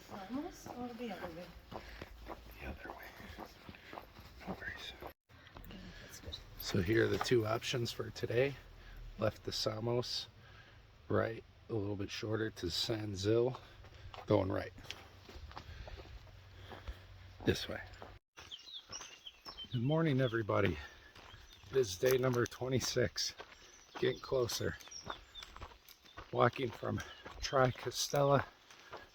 Samos or the other way? The other way. No worries. Okay, that's good. So here are the two options for today. Left to Samos, right a little bit shorter to San Zil, going right. This way. Good morning, everybody. It is day number 26, getting closer. Walking from Triacastela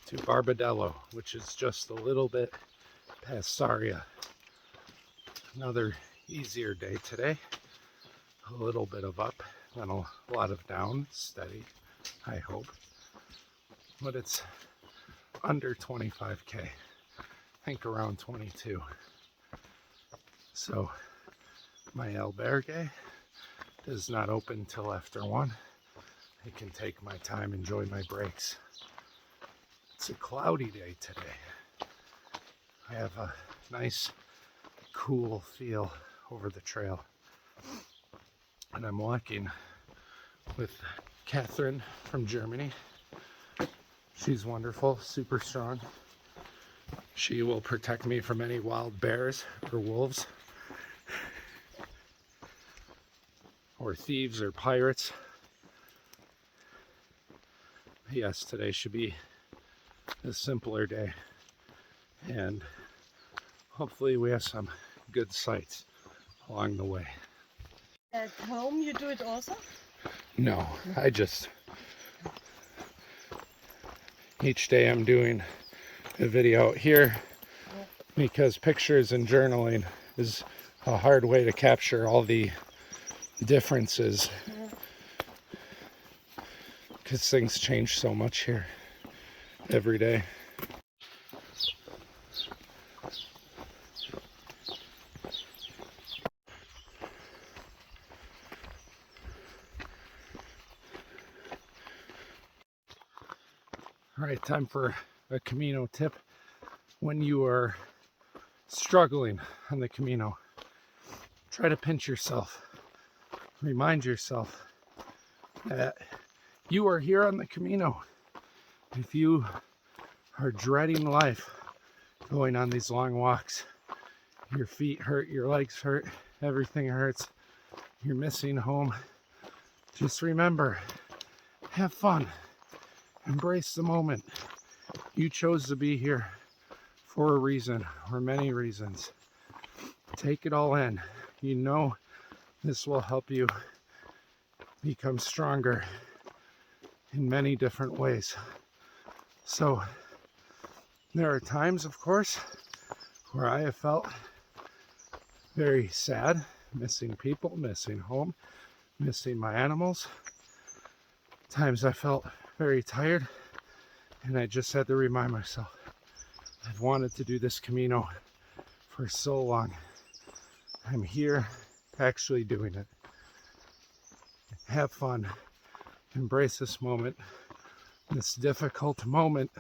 to Barbadello, which is just a little bit past Sarria. Another easier day today. A little bit of up and a lot of down, steady, I hope. But it's under 25K, I think around 22. So my albergue is not open till after 1. I can take my time, enjoy my breaks. It's a cloudy day today. I have a nice, cool feel over the trail. And I'm walking with Catherine from Germany. She's wonderful, super strong. She will protect me from any wild bears or wolves or thieves or pirates. Yes, today should be a simpler day, and hopefully we have some good sights along the way. At home you do it also? No, each day I'm doing a video out here because pictures and journaling is a hard way to capture all the differences because things change so much here every day. All right, time for a Camino tip. When you are struggling on the Camino, try to pinch yourself. Remind yourself that you are here on the Camino. If you are dreading life, going on these long walks, your feet hurt, your legs hurt, everything hurts, you're missing home, just remember, have fun. Embrace the moment. You chose to be here for a reason or many reasons. Take it all in. You know this will help you become stronger in many different ways. So there are times, of course, where I have felt very sad, missing people, missing home, missing my animals. Times I felt very tired, and I just had to remind myself, I've wanted to do this Camino for so long. I'm here actually doing it. Have fun. Embrace this moment. This difficult moment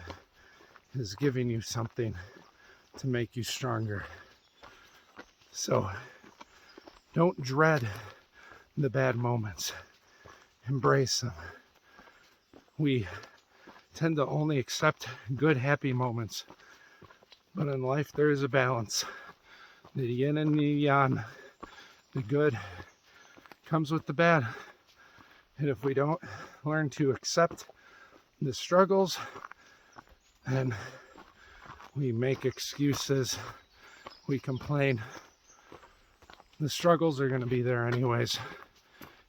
is giving you something to make you stronger. So don't dread the bad moments. Embrace them. We tend to only accept good, happy moments. But in life, there is a balance. The yin and the yang. The good comes with the bad. And if we don't learn to accept the struggles, then we make excuses, we complain. The struggles are going to be there anyways.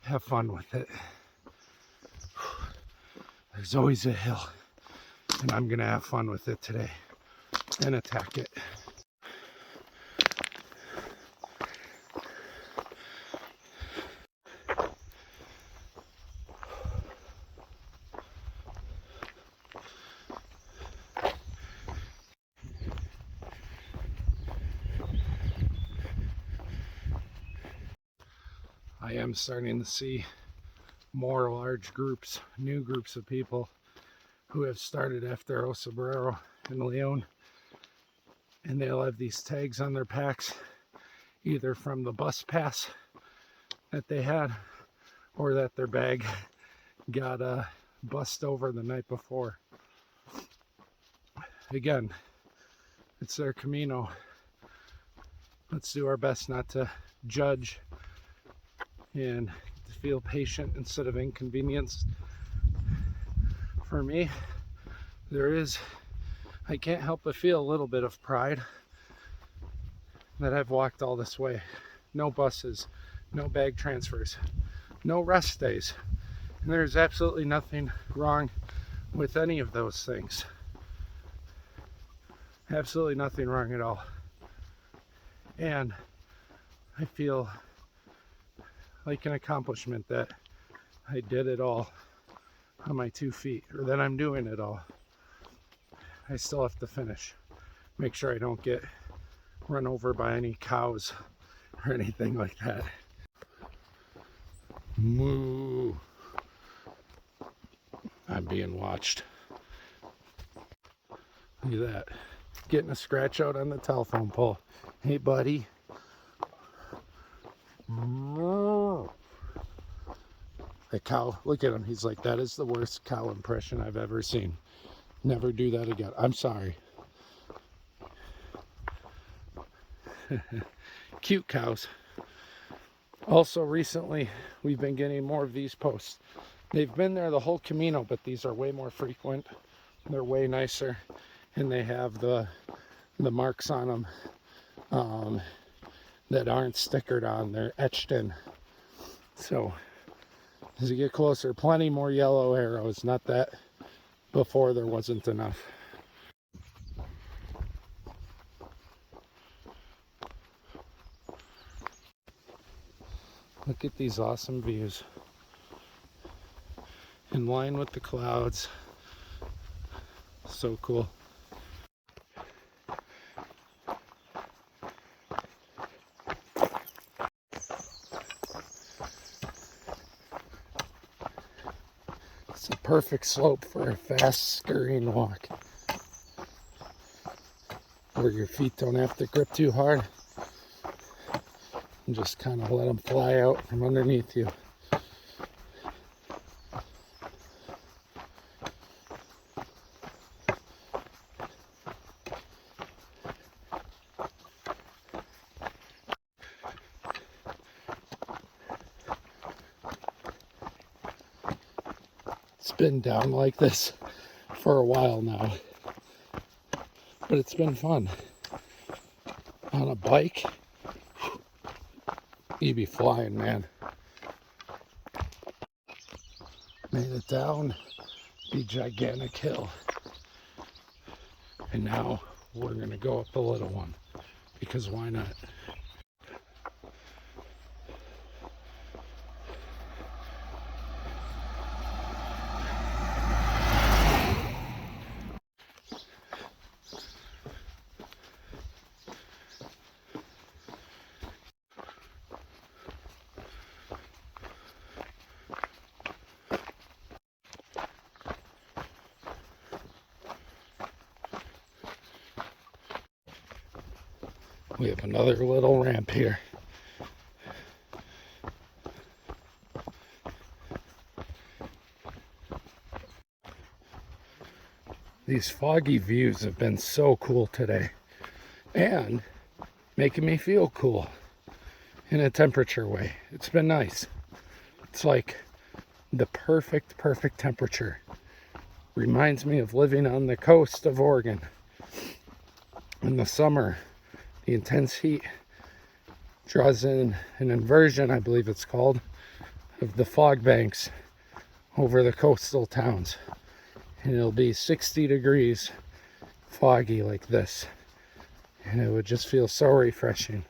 Have fun with it. There's always a hill, and I'm going to have fun with it today and attack it. I am starting to see more large groups, new groups of people who have started after Osabrero and Leon, and they'll have these tags on their packs, either from the bus pass that they had or that their bag got bust over the night before. again, it's their Camino. Let's do our best not to judge and to feel patient instead of inconvenienced. For me, I can't help but feel a little bit of pride that I've walked all this way. No buses, no bag transfers, no rest days. And there's absolutely nothing wrong with any of those things. Absolutely nothing wrong at all. And I feel like an accomplishment that I did it all on my 2 feet, or that I'm doing it all. I still have to finish. Make sure I don't get run over by any cows or anything like that. Moo. I'm being watched. Look at that. Getting a scratch out on the telephone pole. Hey, buddy. The cow, look at him. He's like, that is the worst cow impression I've ever seen. Never do that again. I'm sorry. Cute cows. Also, recently, we've been getting more of these posts. They've been there the whole Camino, but these are way more frequent. They're way nicer, and they have the marks on them that aren't stickered on. They're etched in. So, as you get closer, plenty more yellow arrows. Not that before there wasn't enough. Look at these awesome views. In line with the clouds. So cool. It's a perfect slope for a fast scurrying walk, where your feet don't have to grip too hard and just kind of let them fly out from underneath you. It's been down like this for a while now, but it's been fun. On a bike, you'd be flying, man. Made it down the gigantic hill, and now we're gonna go up the little one, because why not? We have another little ramp here. These foggy views have been so cool today, and making me feel cool in a temperature way. It's been nice. It's like the perfect temperature. Reminds me of living on the coast of Oregon. In the summer, the intense heat draws in an inversion, I believe it's called, of the fog banks over the coastal towns. And it'll be 60 degrees foggy like this. And it would just feel so refreshing.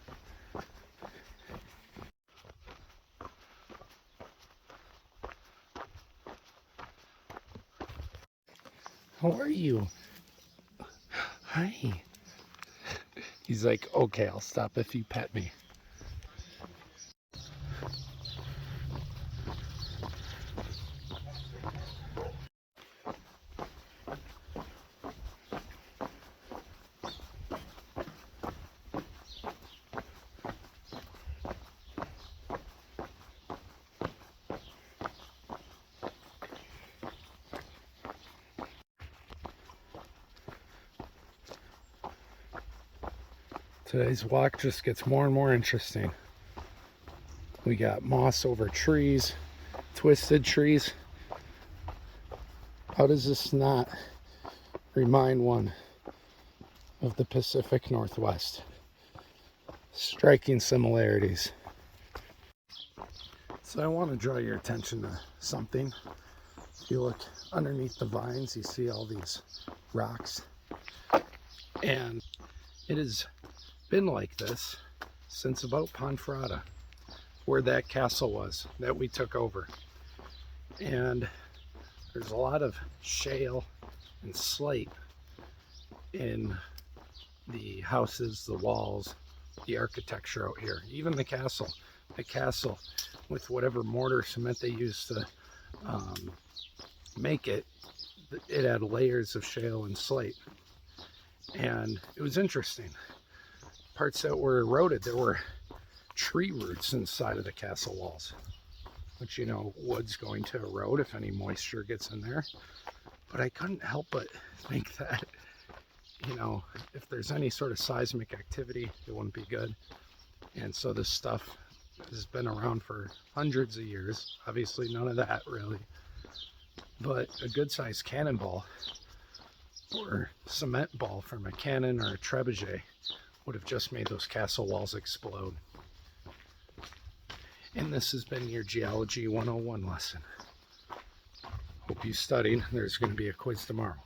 How are you? Hi. He's like, okay, I'll stop if you pet me. Today's walk just gets more and more interesting. We got moss over trees, twisted trees. How does this not remind one of the Pacific Northwest? Striking similarities. So I want to draw your attention to something. If you look underneath the vines, you see all these rocks. And it has been like this since about Ponferrada, where that castle was that we took over. And there's a lot of shale and slate in the houses, the walls, the architecture out here. Even the castle with whatever mortar cement they used to make it, it had layers of shale and slate. And it was interesting. Parts that were eroded, there were tree roots inside of the castle walls, which, you know, wood's going to erode if any moisture gets in there. But I couldn't help but think that, you know, if there's any sort of seismic activity, it wouldn't be good. And so this stuff has been around for hundreds of years. Obviously none of that really, but a good sized cannonball or cement ball from a cannon or a trebuchet would have just made those castle walls explode. And this has been your Geology 101 lesson. Hope you studied. There's going to be a quiz tomorrow.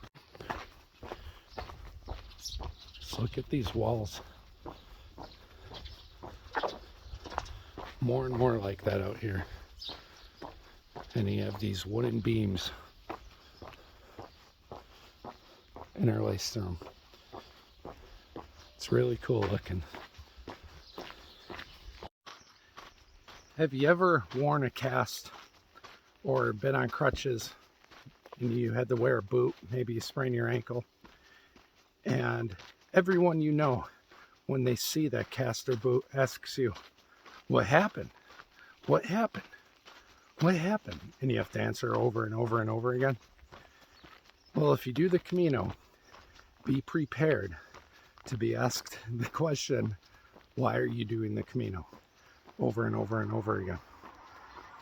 Just look at these walls. More and more like that out here. And you have these wooden beams interlaced through them. It's really cool looking. Have you ever worn a cast or been on crutches and you had to wear a boot? Maybe you sprained your ankle. And everyone you know, when they see that cast or boot, asks you, what happened? What happened? What happened? And you have to answer over and over and over again. Well, if you do the Camino, be prepared to be asked the question, why are you doing the Camino? Over and over and over again.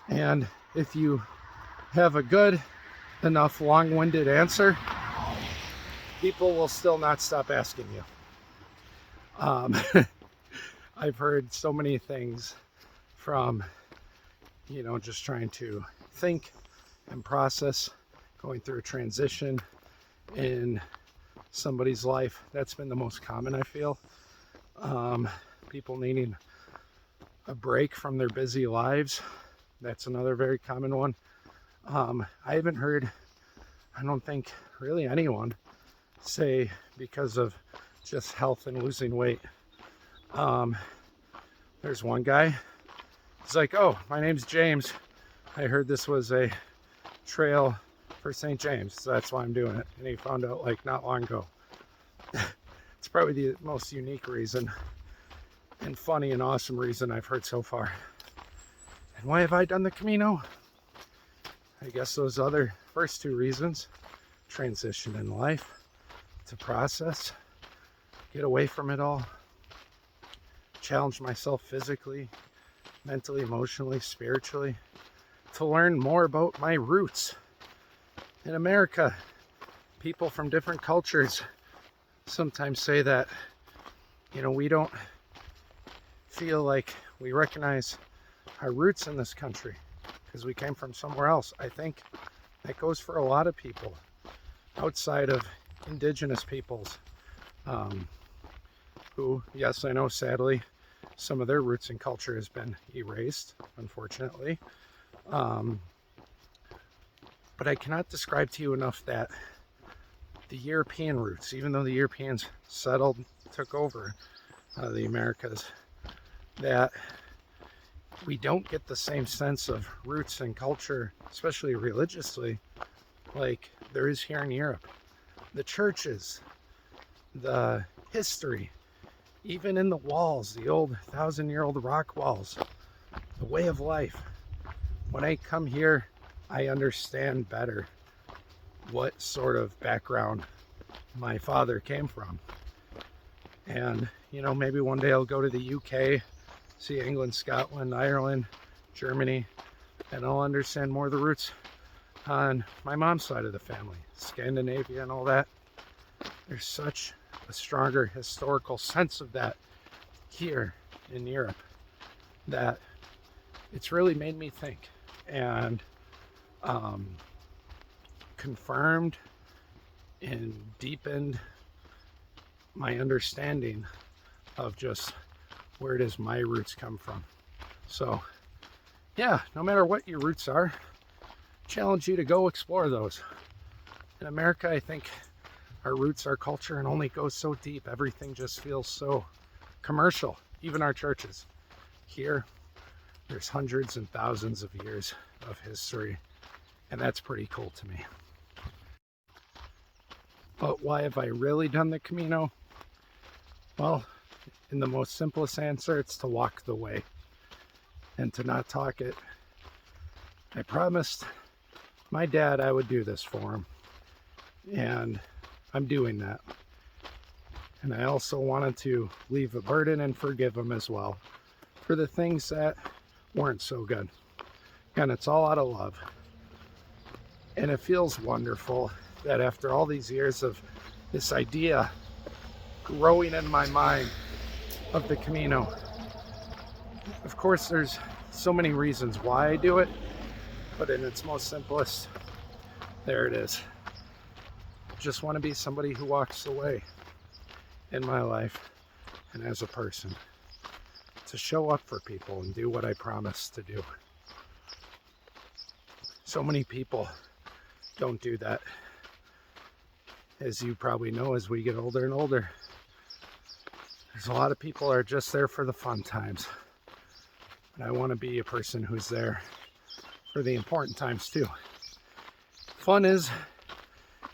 And if you have a good enough long-winded answer, people will still not stop asking you. I've heard so many things from, you know, just trying to think and process, going through a transition in somebody's life. That's been the most common, I feel. People needing a break from their busy lives. That's another very common one. I haven't heard, I don't think really anyone say because of just health and losing weight. There's one guy, he's like, oh, my name's James. I heard this was a trail for St. James, so that's why I'm doing it. And he found out like not long ago. It's probably the most unique reason and funny and awesome reason I've heard so far. And why have I done the Camino? I guess those other first two reasons: transition in life, to process, get away from it all, challenge myself physically, mentally, emotionally, spiritually, to learn more about my roots. In America, people from different cultures sometimes say that, you know, we don't feel like we recognize our roots in this country because we came from somewhere else. I think that goes for a lot of people outside of indigenous peoples, who, yes, I know, sadly, some of their roots and culture has been erased, unfortunately. But I cannot describe to you enough that the European roots, even though the Europeans settled, took over the Americas, that we don't get the same sense of roots and culture, especially religiously, like there is here in Europe. The churches, the history, even in the walls, the old 1,000-year-old rock walls, the way of life. When I come here, I understand better what sort of background my father came from. And, You know, maybe one day I'll go to the UK, see England, Scotland, Ireland, Germany, and I'll understand more of the roots on my mom's side of the family, Scandinavia and all that. There's such a stronger historical sense of that here in Europe that it's really made me think, and confirmed and deepened my understanding of just where it is my roots come from. So yeah, no matter what your roots are, challenge you to go explore those. In America, I think our roots, our culture, and only goes so deep. Everything just feels so commercial, even our churches. Here, there's hundreds and thousands of years of history, and that's pretty cool to me. But why have I really done the Camino? Well, in the most simplest answer, it's to walk the way and to not talk it. I promised my dad I would do this for him, and I'm doing that. And I also wanted to leave a burden and forgive him as well for the things that weren't so good. And it's all out of love. And it feels wonderful that after all these years of this idea growing in my mind of the Camino, of course there's so many reasons why I do it, but in its most simplest, there it is. Just want to be somebody who walks the way in my life and as a person, to show up for people and do what I promised to do. So many people don't do that. As you probably know, as we get older and older, there's a lot of people are just there for the fun times. And I want to be a person who's there for the important times too. Fun is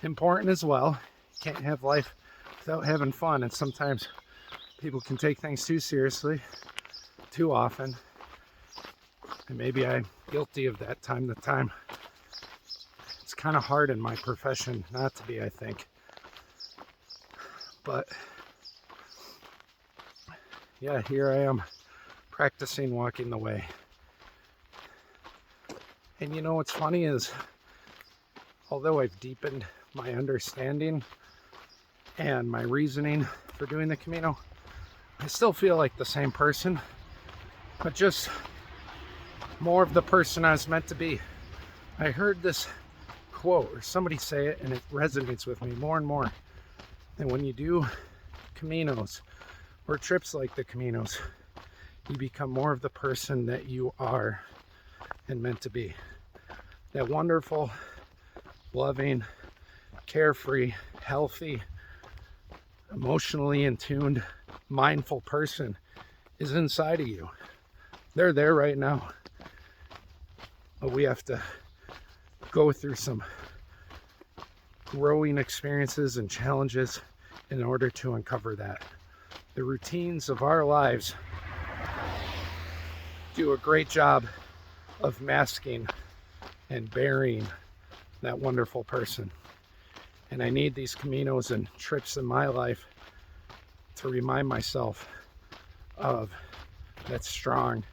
important as well. You can't have life without having fun, and sometimes people can take things too seriously, too often. And maybe I'm guilty of that time to time. It's kind of hard in my profession not to be, I think. But yeah, here I am practicing walking the way. And you know what's funny is, although I've deepened my understanding and my reasoning for doing the Camino, I still feel like the same person, but just more of the person I was meant to be. I heard this quote or somebody say it, and it resonates with me more and more. And when you do Caminos or trips like the Caminos, you become more of the person that you are and meant to be. That wonderful, loving, carefree, healthy, emotionally in tuned, mindful person is inside of you. They're there right now. But we have to go through some growing experiences and challenges in order to uncover that. The routines of our lives do a great job of masking and burying that wonderful person. And I need these Caminos and trips in my life to remind myself of that strong,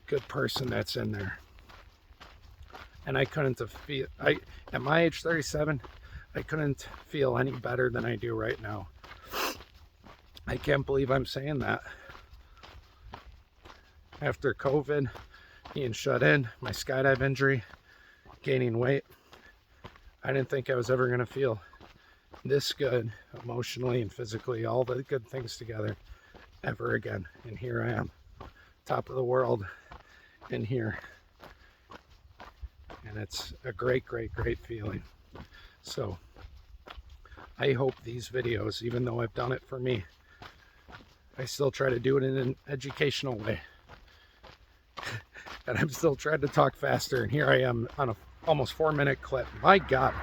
good person that's in there. And I couldn't have feel, at my age 37, I couldn't feel any better than I do right now. I can't believe I'm saying that. After COVID, being shut in, my skydive injury, gaining weight, I didn't think I was ever going to feel this good emotionally and physically, all the good things together, ever again. And here I am, top of the world in here. And it's a great, great, great feeling. So I hope these videos, even though I've done it for me, I still try to do it in an educational way. And I'm still trying to talk faster, and here I am on a almost 4-minute clip. My God.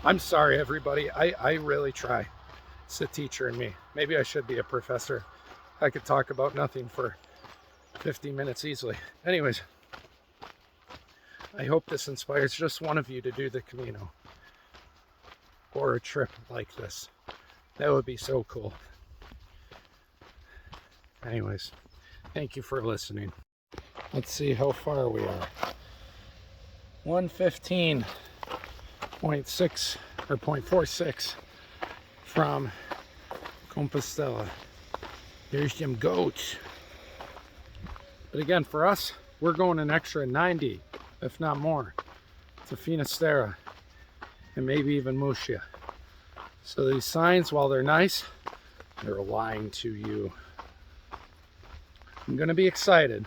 I'm sorry, everybody. I really try. It's the teacher in me. Maybe I should be a professor. I could talk about nothing for 50 minutes easily. Anyways, I hope this inspires just one of you to do the Camino or a trip like this. That would be so cool. Anyways, thank you for listening. Let's see how far we are. 115.6 or 0.46 from Compostela. There's some goats. But again, for us, we're going an extra 90, if not more, to Finisterre and maybe even Muscia. So these signs, while they're nice, they're lying to you. I'm going to be excited.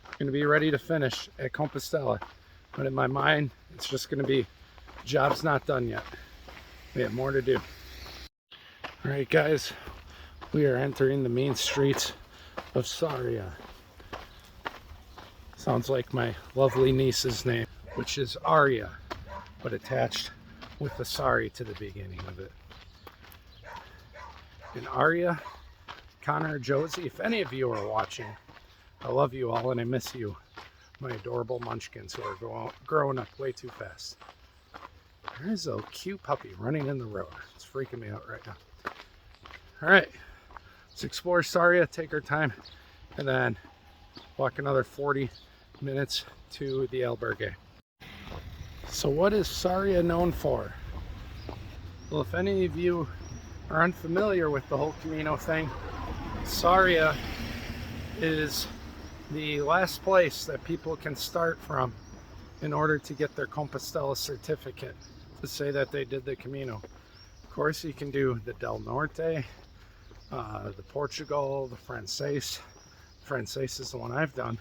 I'm going to be ready to finish at Compostela. But in my mind, it's just going to be, job's not done yet. We have more to do. All right, guys, we are entering the main streets of Sarria. Sounds like my lovely niece's name, which is Aria, but attached with the Sari to the beginning of it. And Aria, Connor, Josie, if any of you are watching, I love you all and I miss you, my adorable munchkins who are growing up way too fast. There's a cute puppy running in the road. It's freaking me out right now. All right, let's explore Sarria, take our time, and then walk another 40 minutes to the albergue. So what is Sarria known for? Well, if any of you are unfamiliar with the whole Camino thing, Sarria is the last place that people can start from in order to get their Compostela certificate to say that they did the Camino. Of course, you can do the Del Norte, the Portugal, the Francés. Francés is the one I've done.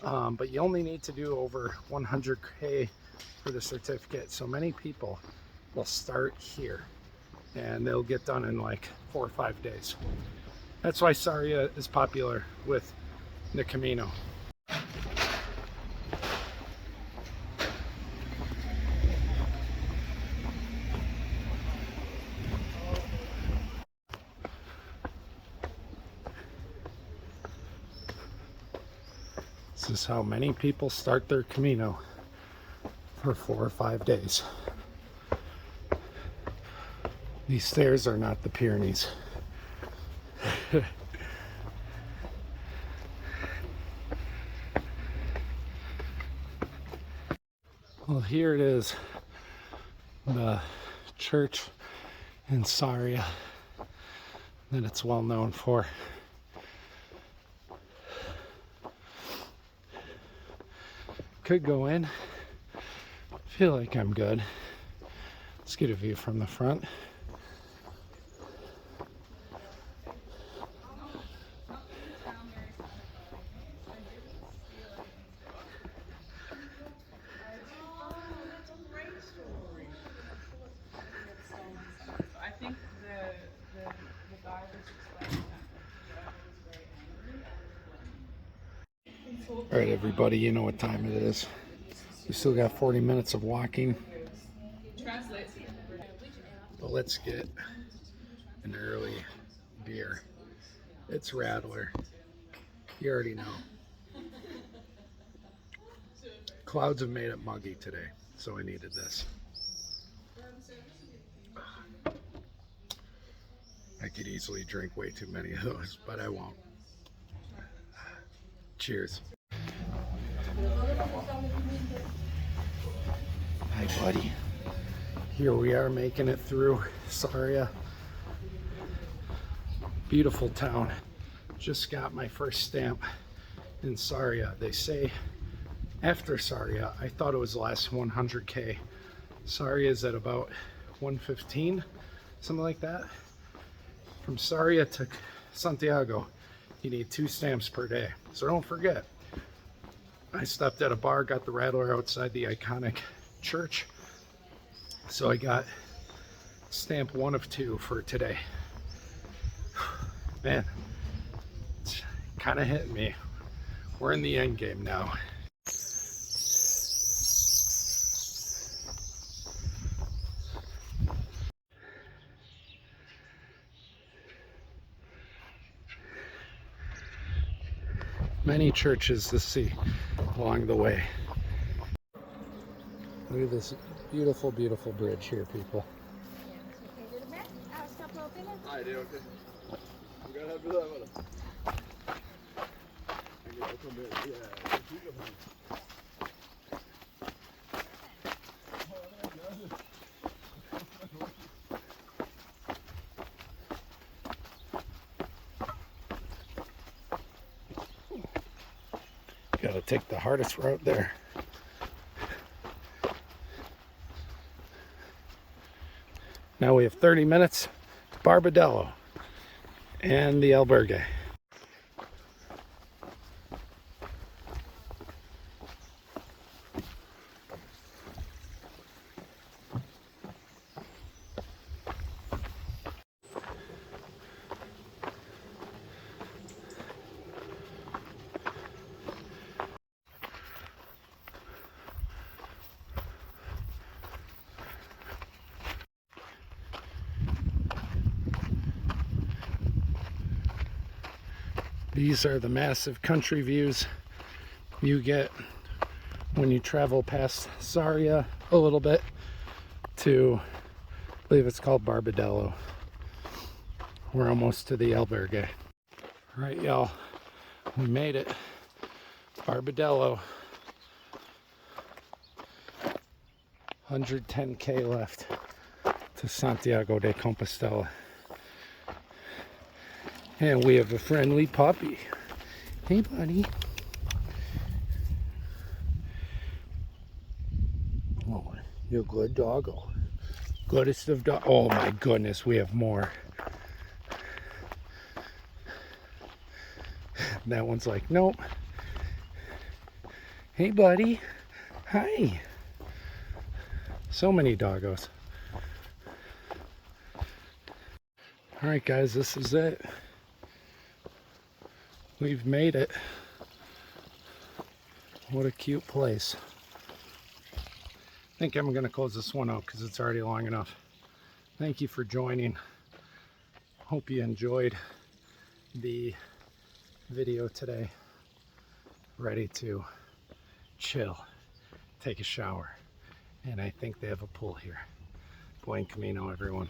But you only need to do over 100K for the certificate. So many people will start here and they'll get done in like 4 or 5 days. That's why Sarria is popular with the Camino. This is how many people start their Camino for 4 or 5 days. These stairs are not the Pyrenees. Well, here it is, the church in Sarria that it's well known for. Could go in. Feel like I'm good. Let's get a view from the front. I think the guy was explaining that was very angry. All right, everybody, you know what time it is. We still got 40 minutes of walking. But let's get an early beer. It's Radler. You already know. Clouds have made it muggy today, so I needed this. I could easily drink way too many of those, but I won't. Cheers. Hi, buddy. Here we are making it through Sarria. Beautiful town. Just got my first stamp in Sarria. They say after Sarria, I thought it was the last 100K. Sarria is at about 115, something like that. From Sarria to Santiago, you need 2 stamps per day. So don't forget. I stopped at a bar, got the Rattler outside the iconic church. So I got stamp 1 of 2 for today. Man, it's kind of hitting me. We're in the end game now. Many churches to see along the way. Look at this beautiful, beautiful bridge here, people. Nei, det är okej. Du kan hävda det med det. Gotta take the hardest route there. Now we have 30 minutes to Barbadello and the albergue. These are the massive country views you get when you travel past Sarria a little bit to, I believe it's called Barbadello. We're almost to the albergue. All right, y'all, we made it. Barbadello. 110K left to Santiago de Compostela. And we have a friendly puppy. Hey, buddy. Oh, you're a good doggo. Goodest of dog. Oh my goodness, we have more. That one's like, nope. Hey, buddy. Hi. So many doggos. All right, guys, this is it. We've made it. What a cute place. I think I'm going to close this one out because it's already long enough. Thank you for joining. Hope you enjoyed the video today. Ready to chill, take a shower, and I think they have a pool here. Buen Camino, everyone.